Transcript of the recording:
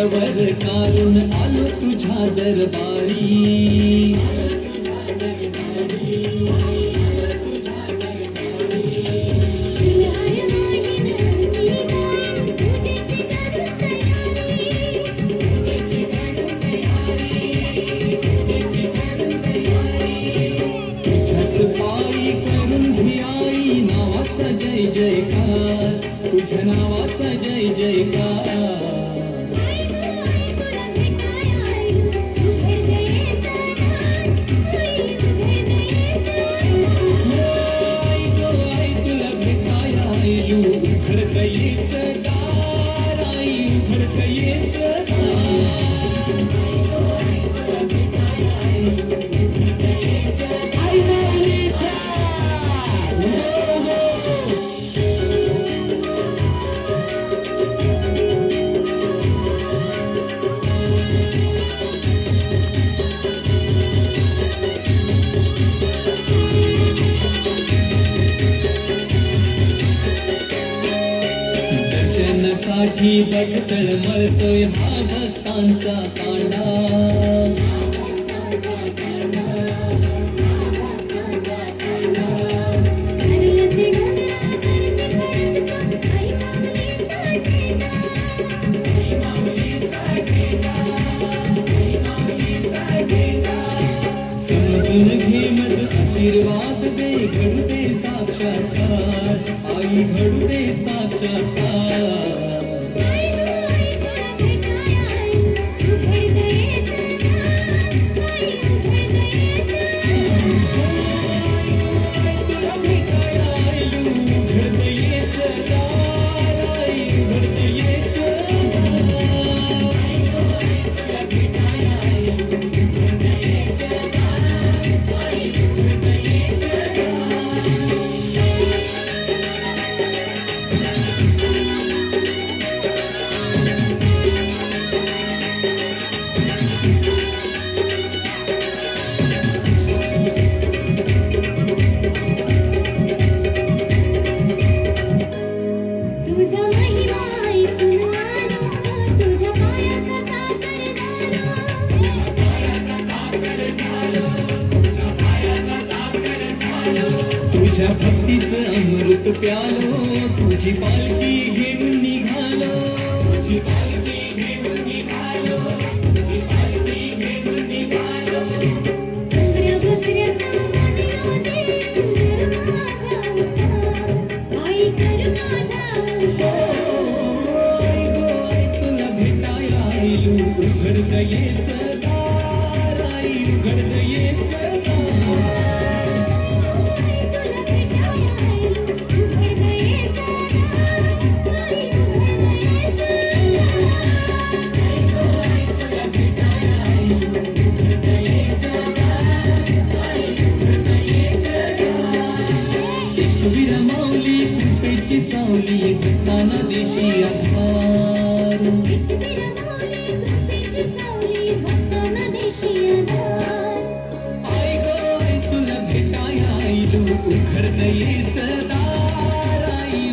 वर कारून आलो तुझ्या दरबारी. तुझ्या नावाचा जय जयकार. साठी बघतळ मळतोय हा भक्तांचा तांडा. समजून घे मज आशीर्वाद दे घडू दे साक्षात्कार. आई घडू दे साक्षात्कार. तुझ्या भक्तीचं अमृत प्यालो. तुझी पालखी घेऊन निघालो. तुझी पालखी घेऊन निघालो. तुझी पालखी घेऊन निघालो. तुला भेटायला आलो. उघड येचं दार. आई उघड येचं दार. विरमावली कृपेची सावली भक्तांना देशी आधार. आई गो तुला भेटायला आलो. उघड येचं दार. आई